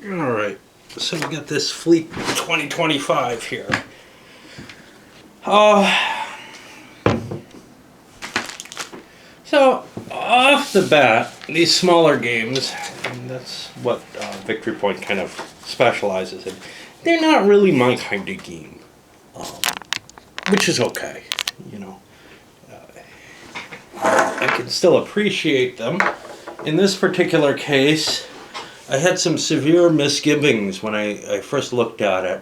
All right, so we got this Fleet 2025 here. So off the bat, these smaller games, and that's what Victory Point kind of specializes in, they're not really my kind of game, which is okay, you know. I can still appreciate them. In this particular case, I had some severe misgivings when I first looked at it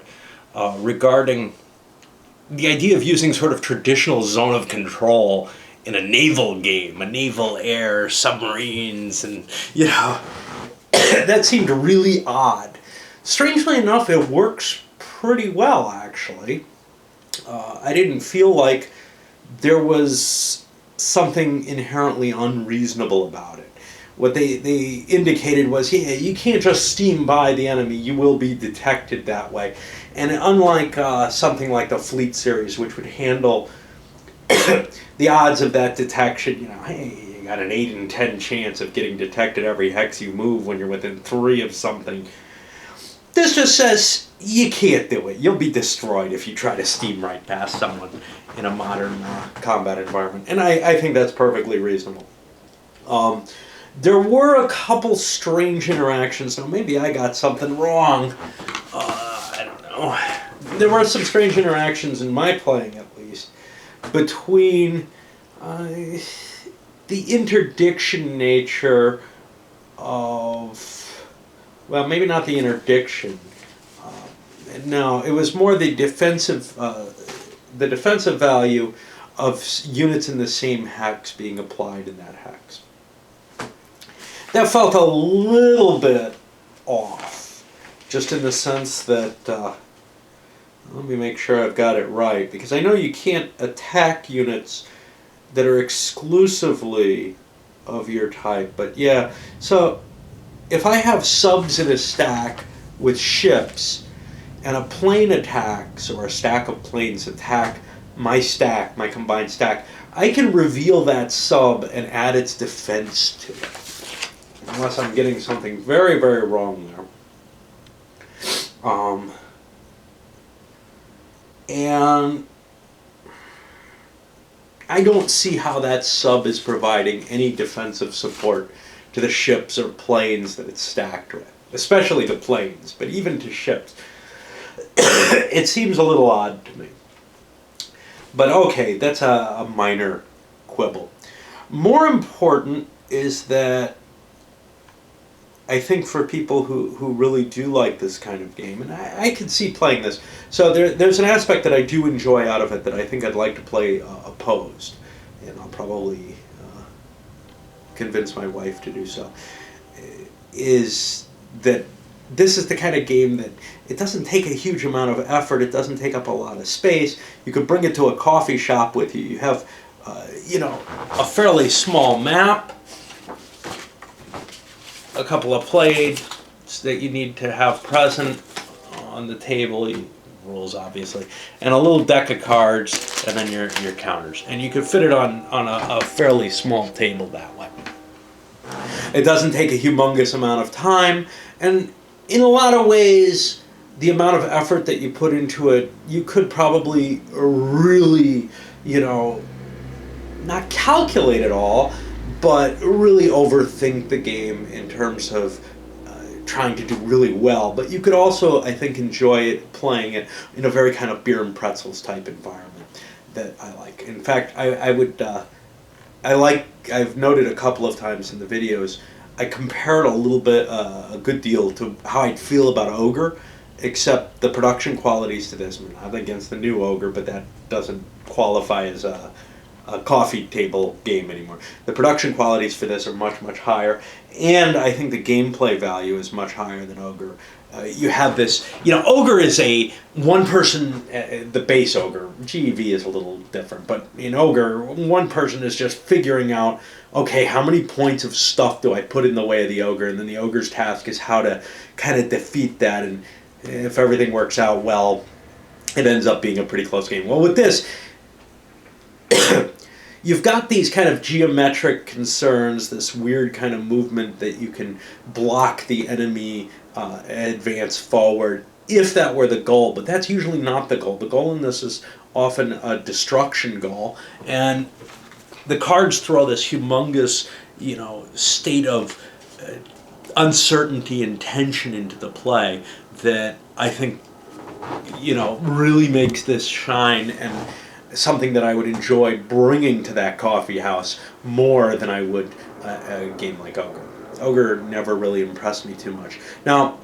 regarding the idea of using sort of traditional zone of control in a naval game, a naval air, submarines, and, you know, that seemed really odd. Strangely enough, it works pretty well, actually. I didn't feel like there was something inherently unreasonable about it. What they indicated was, yeah, you can't just steam by the enemy, you will be detected that way. And unlike something like the Fleet series, which would handle the odds of that detection, you know, hey, you got an 8 in 10 chance of getting detected every hex you move when you're within 3 of something. This just says you can't do it. You'll be destroyed if you try to steam right past someone in a modern combat environment. And I think that's perfectly reasonable. There were a couple strange interactions. Now, maybe I got something wrong. I don't know. There were some strange interactions in my playing, at least, between the interdiction nature of, well, maybe not the interdiction. No, it was more the defensive value of units in the same hex being applied in that hex. That felt a little bit off, just in the sense that, let me make sure I've got it right, because I know you can't attack units that are exclusively of your type, but yeah, so if I have subs in a stack with ships, and a plane attacks, or a stack of planes attack my stack, my combined stack, I can reveal that sub and add its defense to it. Unless I'm getting something very, very wrong there. And I don't see how that sub is providing any defensive support to the ships or planes that it's stacked with. Especially the planes, but even to ships. It seems a little odd to me. But okay, that's a minor quibble. More important is that I think for people who really do like this kind of game, and I can see playing this, so there's an aspect that I do enjoy out of it that I think I'd like to play opposed, and I'll probably convince my wife to do so, is that this is the kind of game that it doesn't take a huge amount of effort, it doesn't take up a lot of space. You could bring it to a coffee shop with you. You have, a fairly small map, a couple of plates that you need to have present on the table, rules obviously, and a little deck of cards, and then your counters. And you could fit it on a fairly small table that way. It doesn't take a humongous amount of time, and in a lot of ways, the amount of effort that you put into it, you could probably really, not calculate it all, but really overthink the game in terms of trying to do really well. But you could also, I think, enjoy it playing it in a very kind of beer and pretzels type environment that I like. In fact, I've noted a couple of times in the videos, I compared a good deal to how I'd feel about Ogre, except the production qualities to this. I'm not against the new Ogre, but that doesn't qualify as a coffee table game anymore. The production qualities for this are much, much higher, and I think the gameplay value is much higher than Ogre. You have this, Ogre is a one-person, the base Ogre. GEV is a little different, but in Ogre, one person is just figuring out, okay, how many points of stuff do I put in the way of the Ogre, and then the Ogre's task is how to kind of defeat that, and if everything works out well, it ends up being a pretty close game. Well, with this, you've got these kind of geometric concerns, this weird kind of movement that you can block the enemy advance forward if that were the goal, but that's usually not the goal. The goal in this is often a destruction goal, and the cards throw this humongous, state of uncertainty and tension into the play that I think, really makes this shine, and something that I would enjoy bringing to that coffee house more than I would a game like Ogre. Ogre never really impressed me too much. Now,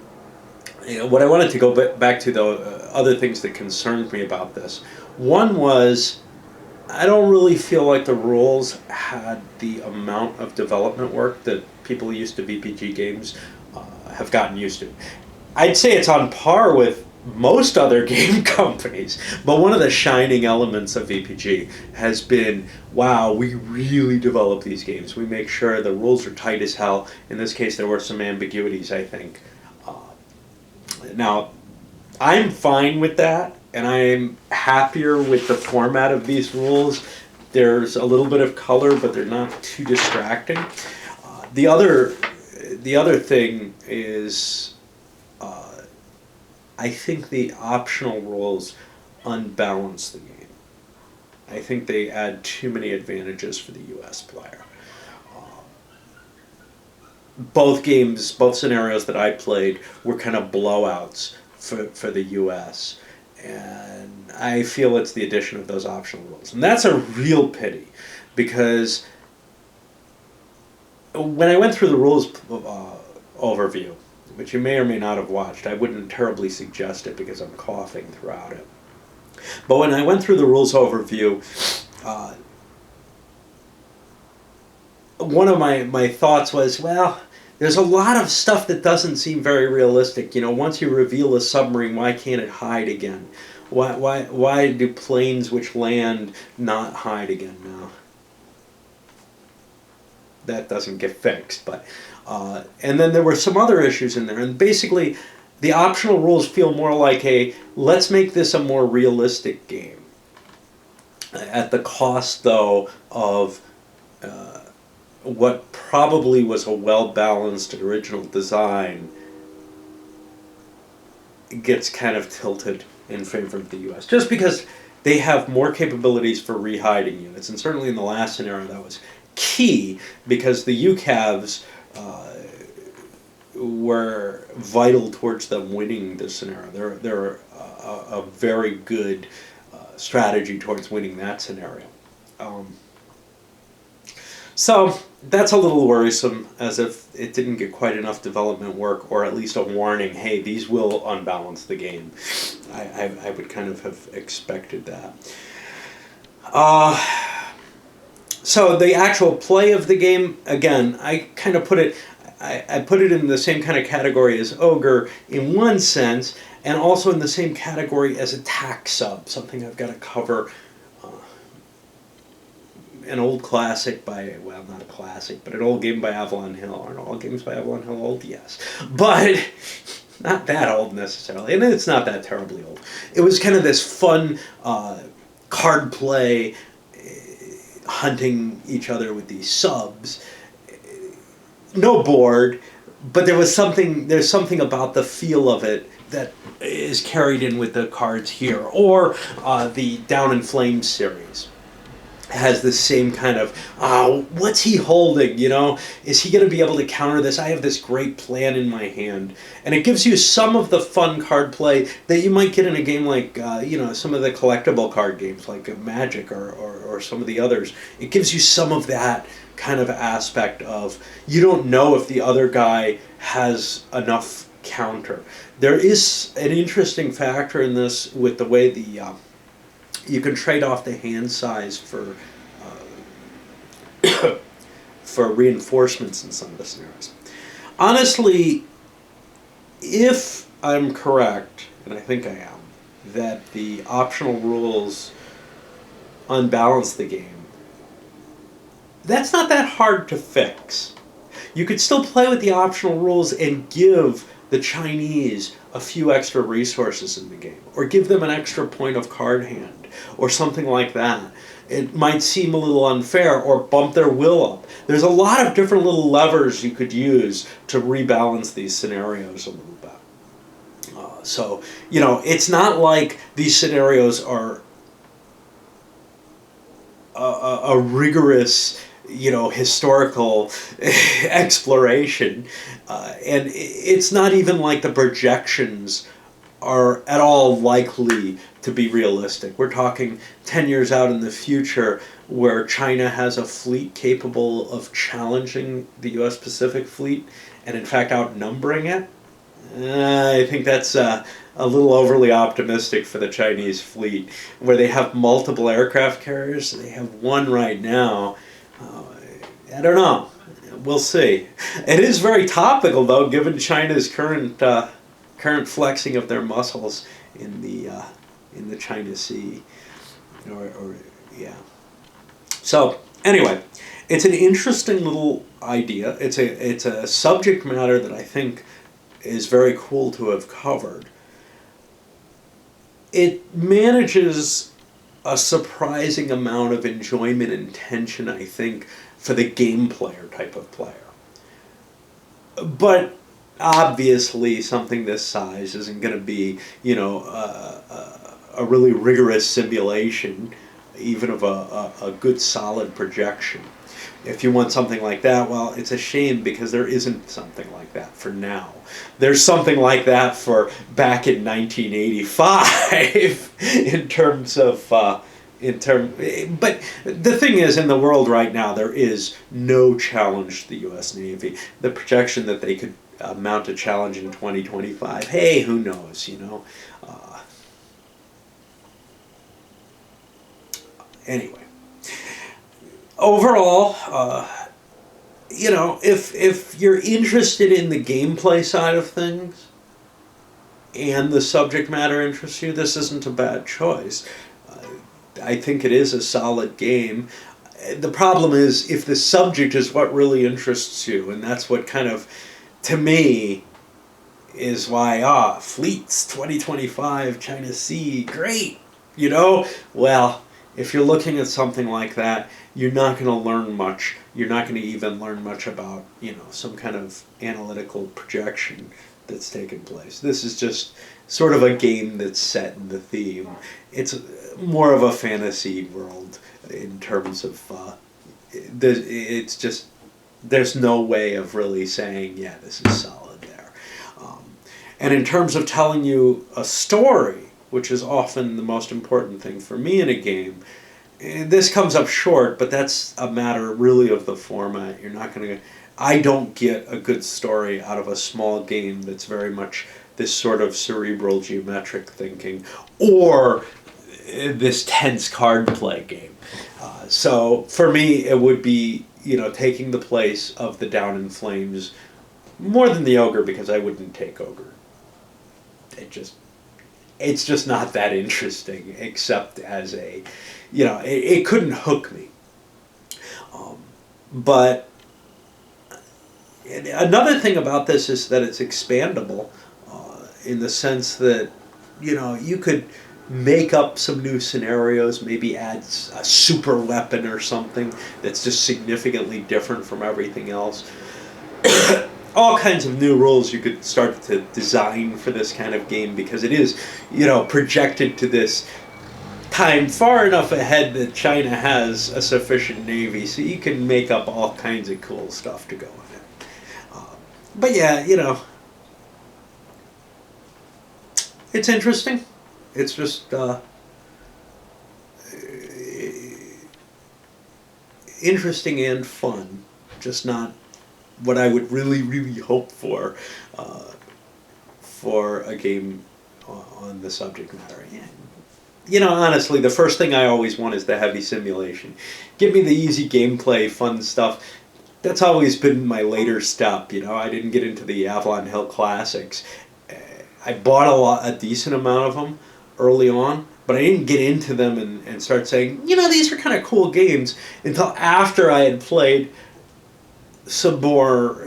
what I wanted to go back to, though, other things that concerned me about this. One was, I don't really feel like the rules had the amount of development work that people used to VPG games have gotten used to. I'd say it's on par with most other game companies, but one of the shining elements of VPG has been, wow, we really develop these games. We make sure the rules are tight as hell. In this case, there were some ambiguities, I think. Now, I'm fine with that, and I'm happier with the format of these rules. There's a little bit of color, but they're not too distracting. The other thing is, I think the optional rules unbalance the game. I think they add too many advantages for the U.S. player. Both scenarios that I played were kind of blowouts for the U.S., and I feel it's the addition of those optional rules. And that's a real pity, because when I went through the rules overview, which you may or may not have watched, I wouldn't terribly suggest it because I'm coughing throughout it. But when I went through the rules overview, one of my thoughts was, well, there's a lot of stuff that doesn't seem very realistic. Once you reveal a submarine, why can't it hide again? Why do planes which land not hide again now? That doesn't get fixed, but and then there were some other issues in there, and basically the optional rules feel more like let's make this a more realistic game, at the cost, though, of what probably was a well-balanced original design gets kind of tilted in favor of the U.S. just because they have more capabilities for re-hiding units, and certainly in the last scenario that was key, because the UCAVs were vital towards them winning this scenario. They're a very good strategy towards winning that scenario. So that's a little worrisome, as if it didn't get quite enough development work, or at least a warning, hey, these will unbalance the game. I would kind of have expected that. So the actual play of the game, again, I kind of put it in the same kind of category as Ogre in one sense, and also in the same category as Attack Sub, something I've got to cover. An old classic well, not a classic, but an old game by Avalon Hill. Aren't all games by Avalon Hill old? Yes. But not that old necessarily, and it's not that terribly old. It was kind of this fun card play, hunting each other with these subs. No board, but there's something about the feel of it that is carried in with the cards here. Or the Down in Flames series has the same kind of, what's he holding, Is he going to be able to counter this? I have this great plan in my hand. And it gives you some of the fun card play that you might get in a game like, some of the collectible card games like Magic or some of the others. It gives you some of that kind of aspect of, you don't know if the other guy has enough counter. There is an interesting factor in this with the way you can trade off the hand size for reinforcements in some of the scenarios. Honestly, if I'm correct, and I think I am, that the optional rules unbalance the game, that's not that hard to fix. You could still play with the optional rules and give the Chinese a few extra resources in the game, or give them an extra point of card hand, or something like that. it might seem a little unfair or bump their will up. There's a lot of different little levers you could use to rebalance these scenarios a little bit. So, it's not like these scenarios are a rigorous, historical exploration. And it's not even like the projections are at all likely to be realistic. We're talking 10 years out in the future where China has a fleet capable of challenging the US Pacific fleet and in fact outnumbering it. I think that's a little overly optimistic for the Chinese fleet, where they have multiple aircraft carriers. They have one right now. I don't know. We'll see. It is very topical, though, given China's current flexing of their muscles in the China Sea, yeah. So anyway, it's an interesting little idea. It's a subject matter that I think is very cool to have covered. It manages a surprising amount of enjoyment and tension, I think, for the game player type of player. But obviously, something this size isn't going to be, a really rigorous simulation, even of a good solid projection. If you want something like that, well, it's a shame because there isn't something like that for now. There's something like that for back in 1985 in terms of but the thing is, in the world right now, there is no challenge to the U.S. Navy. The projection that they could mount a challenge in 2025, hey, who knows, Anyway. Overall, if you're interested in the gameplay side of things and the subject matter interests you, this isn't a bad choice. I think it is a solid game. The problem is if the subject is what really interests you, and that's what kind of, to me, is why, fleets, 2025, China Sea, great, Well, if you're looking at something like that, you're not going to learn much. You're not going to even learn much about, some kind of analytical projection that's taken place. This is just sort of a game that's set in the theme. It's more of a fantasy world in terms of, it's just, there's no way of really saying, yeah, this is solid there. And in terms of telling you a story, which is often the most important thing for me in a game, this comes up short, but that's a matter really of the format. You're not going to... I don't get a good story out of a small game that's very much this sort of cerebral geometric thinking or this tense card play game. So for me, it would be, taking the place of the Down in Flames more than the Ogre, because I wouldn't take Ogre. It's just not that interesting, except as a, it couldn't hook me. But another thing about this is that it's expandable in the sense that, you could make up some new scenarios, maybe add a super weapon or something that's just significantly different from everything else. All kinds of new rules you could start to design for this kind of game, because it is, projected to this time far enough ahead that China has a sufficient navy, so you can make up all kinds of cool stuff to go with it. But yeah, it's interesting. It's just interesting and fun, just not what I would really, really hope for a game on the subject matter. Honestly, the first thing I always want is the heavy simulation. Give me the easy gameplay, fun stuff. That's always been my later step. I didn't get into the Avalon Hill Classics. I bought a decent amount of them early on, but I didn't get into them and start saying, these are kind of cool games, until after I had played some more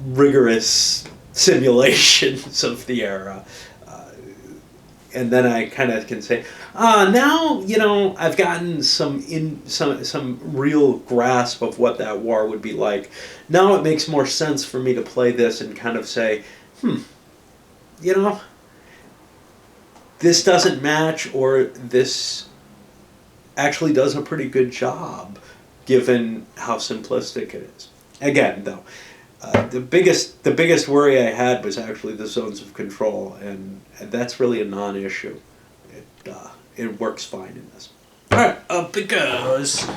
rigorous simulations of the era. and then I kind of can say, now I've gotten some real grasp of what that war would be like. Now it makes more sense for me to play this and kind of say, you know, this doesn't match, or this actually does a pretty good job given how simplistic it is. Again, though, the biggest worry I had was actually the zones of control, and that's really a non-issue. It works fine in this. All right, up it goes.